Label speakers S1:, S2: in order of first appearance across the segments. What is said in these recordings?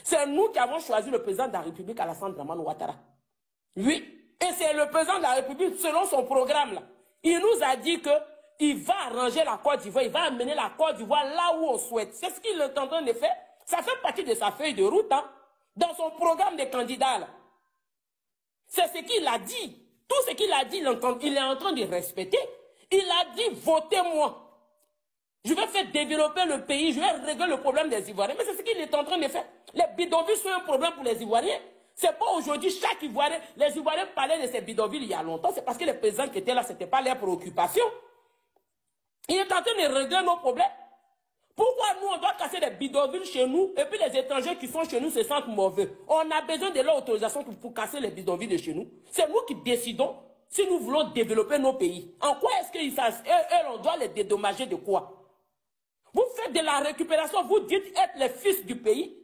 S1: C'est nous qui avons choisi le président de la République, Alassane Dramane Ouattara. Oui. Et c'est le président de la République, selon son programme, là. Il nous a dit qu'il va arranger la Côte d'Ivoire, il va amener la Côte d'Ivoire là où on souhaite. C'est ce qu'il est en train de faire. Ça fait partie de sa feuille de route, hein, dans son programme de candidat, là. C'est ce qu'il a dit. Tout ce qu'il a dit, il est en train de respecter. Il a dit, votez-moi. Je vais faire développer le pays, je vais régler le problème des Ivoiriens. Mais c'est ce qu'il est en train de faire. Les bidonvilles sont un problème pour les Ivoiriens. C'est pas aujourd'hui, chaque Ivoirien, les Ivoiriens parlaient de ces bidonvilles il y a longtemps. C'est parce que les présidents qui étaient là, ce n'était pas leur préoccupation. Il est en train de régler nos problèmes. Pourquoi nous, on doit casser les bidonvilles chez nous et puis les étrangers qui sont chez nous se sentent mauvais? On a besoin de leur autorisation pour casser les bidonvilles de chez nous. C'est nous qui décidons si nous voulons développer nos pays. En quoi est-ce qu'ils savent? Eux, on doit les dédommager de quoi? Vous faites de la récupération, vous dites être les fils du pays.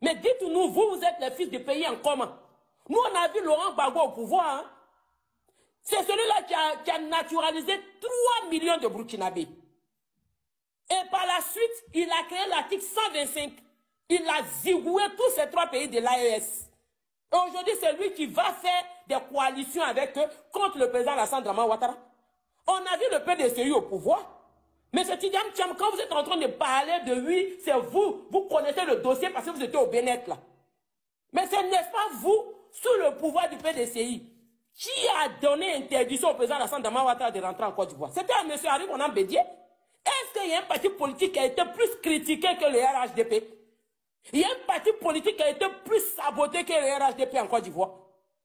S1: Mais dites-nous, vous êtes les fils du pays en commun. Nous, on a vu Laurent Gbagbo au pouvoir. Hein? C'est celui-là qui a naturalisé 3 millions de Burkinabés. Et par la suite, il a créé l'article 125. Il a zigoué tous ces 3 pays de l'AES. Et aujourd'hui, c'est lui qui va faire des coalitions avec eux contre le président Alassane Dramane Ouattara. On a vu le PDCI au pouvoir. Mais ce Tidiane Thiam, quand vous êtes en train de parler de lui, c'est vous. Vous connaissez le dossier parce que vous étiez au Bénet là. Mais ce n'est pas vous, sous le pouvoir du PDCI, qui a donné interdiction au président Alassane Dramane Ouattara de rentrer en Côte d'Ivoire. C'était à M. Harry Konan Bédié. Est-ce qu'il y a un parti politique qui a été plus critiqué que le RHDP? Il y a un parti politique qui a été plus saboté que le RHDP en Côte d'Ivoire.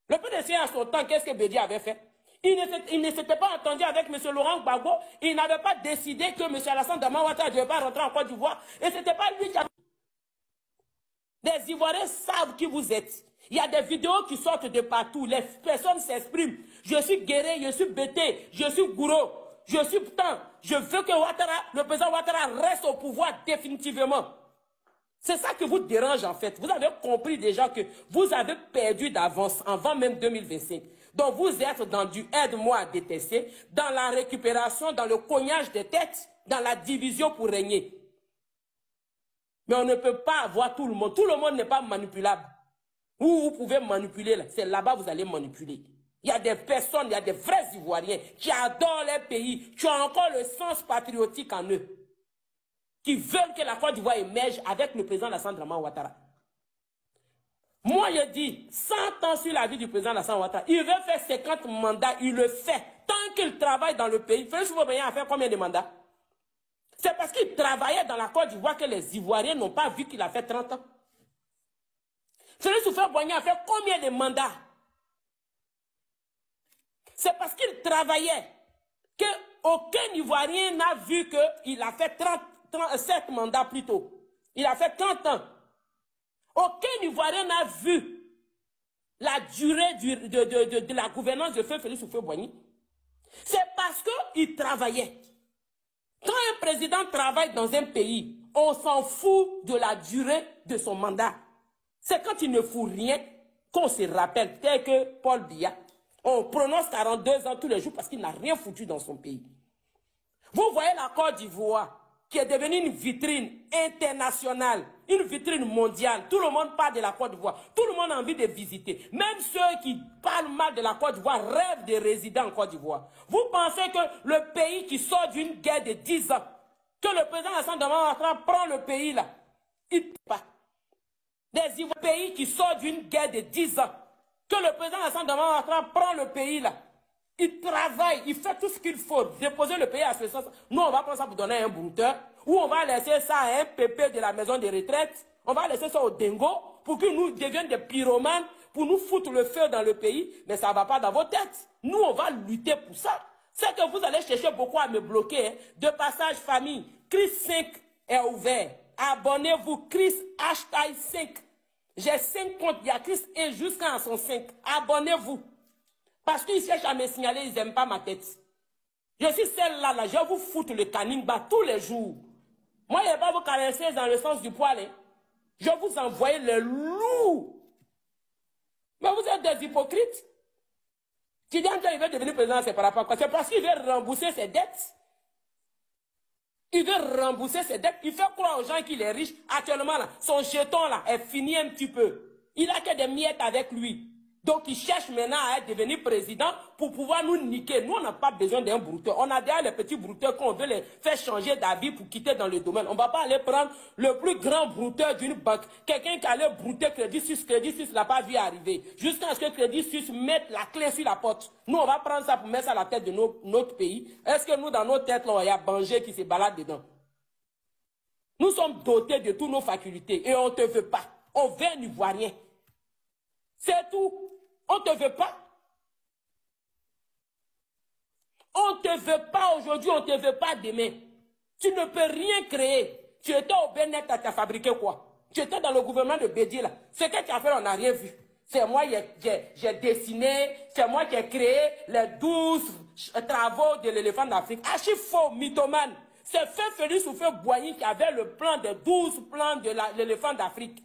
S1: Le PDCI à son temps, qu'est-ce que Bédié avait fait? Il ne s'était pas entendu avec M. Laurent Gbagbo. Il n'avait pas décidé que M. Alassane Dramane Ouattara ne devait pas rentrer en Côte d'Ivoire. Et ce n'était pas lui qui a... Les Ivoiriens savent qui vous êtes. Il y a des vidéos qui sortent de partout. Les personnes s'expriment. Je suis Guéré, je suis Bété, je suis Gouro, je suis Putain. Je veux que Ouattara, le président Ouattara reste au pouvoir définitivement. C'est ça qui vous dérange en fait. Vous avez compris déjà que vous avez perdu d'avance avant même 2025. Donc vous êtes dans du aide-moi à détester, dans la récupération, dans le cognage des têtes, dans la division pour régner. Mais on ne peut pas avoir tout le monde. Tout le monde n'est pas manipulable. Vous pouvez manipuler, là. C'est là-bas que vous allez manipuler. Il y a des personnes, il y a des vrais Ivoiriens qui adorent leur pays, qui ont encore le sens patriotique en eux, qui veulent que la Côte d'Ivoire émerge avec le président Alassane Dramane Ouattara. Moi, je dis, 100 ans sur la vie du président Alassane Ouattara, il veut faire 50 mandats, il le fait. Tant qu'il travaille dans le pays, Félix Houphouët-Boigny a fait combien de mandats? C'est parce qu'il travaillait dans la Côte d'Ivoire que les Ivoiriens n'ont pas vu qu'il a fait 30 ans. Félix Houphouët-Boigny a fait combien de mandats? C'est parce qu'il travaillait qu'aucun Ivoirien n'a vu qu'il a fait 37 mandats plus tôt. Il a fait 30 ans. Aucun Ivoirien n'a vu la durée de la gouvernance de feu Félix Houphouët-Boigny. C'est parce qu'il travaillait. Quand un président travaille dans un pays, on s'en fout de la durée de son mandat. C'est quand il ne fout rien qu'on se rappelle, tel que Paul Biya. On prononce 42 ans tous les jours parce qu'il n'a rien foutu dans son pays. Vous voyez la Côte d'Ivoire qui est devenue une vitrine internationale, une vitrine mondiale. Tout le monde parle de la Côte d'Ivoire. Tout le monde a envie de visiter. Même ceux qui parlent mal de la Côte d'Ivoire rêvent de résider en Côte d'Ivoire. Vous pensez que le pays qui sort d'une guerre de 10 ans, que le président Alassane Dramane Ouattara prend le pays là, il ne peut pas. Des Ivoiriens, pays qui sort d'une guerre de 10 ans, que le président Alassane Dramane Ouattara prend le pays là, il travaille, il fait tout ce qu'il faut, déposer le pays à ce sens. Nous, on va prendre ça pour donner un brouteur, ou on va laisser ça à un pépé de la maison de retraite, on va laisser ça au dingo, pour qu'ils nous deviennent des pyromanes, pour nous foutre le feu dans le pays, mais ça ne va pas dans vos têtes. Nous, on va lutter pour ça. C'est que vous allez chercher beaucoup à me bloquer. Hein. De passage famille, Chris 5 est ouvert. Abonnez-vous, Chris hashtag 5. J'ai 5 comptes, il y a Chris 1 jusqu'à son 5. Abonnez-vous. Parce qu'ils cherchent à me signaler, ils n'aiment pas ma tête. Je suis celle-là, là, je vais vous foutre le canimba tous les jours. Moi, je ne vais pas vous caresser dans le sens du poil. Hein. Je vais vous envoyer le loup. Mais vous êtes des hypocrites. Tidiane Thiam, il veut devenir président, c'est par rapport à quoi? C'est parce qu'il veut rembourser ses dettes. Il veut rembourser ses dettes. Il fait croire aux gens qu'il est riche. Actuellement, là, son jeton là, est fini un petit peu. Il a que des miettes avec lui. Donc, il cherche maintenant à devenir président pour pouvoir nous niquer. Nous, on n'a pas besoin d'un brouteur. On a déjà les petits brouteurs qu'on veut les faire changer d'avis pour quitter dans le domaine. On ne va pas aller prendre le plus grand brouteur d'une banque. Quelqu'un qui allait brouter Crédit Suisse ne l'a pas vu arriver. Jusqu'à ce que Crédit Suisse mette la clé sur la porte. Nous, on va prendre ça pour mettre ça à la tête de notre pays. Est-ce que nous, dans nos têtes, là, il y a Banger qui se balade dedans? Nous sommes dotés de toutes nos facultés et on ne te veut pas. On veut un Ivoirien. C'est tout. On ne te veut pas. On ne te veut pas aujourd'hui, on ne te veut pas demain. Tu ne peux rien créer. Tu étais au Bénin, tu as fabriqué quoi? Tu étais dans le gouvernement de Bédier là. Ce que tu as fait, on n'a rien vu. C'est moi qui j'ai dessiné, c'est moi qui ai créé les 12 travaux de l'éléphant d'Afrique. Archi faux, mythomane. C'est Feu Félix ou Feu Boigny qui avait le plan des 12 plans de l'éléphant d'Afrique.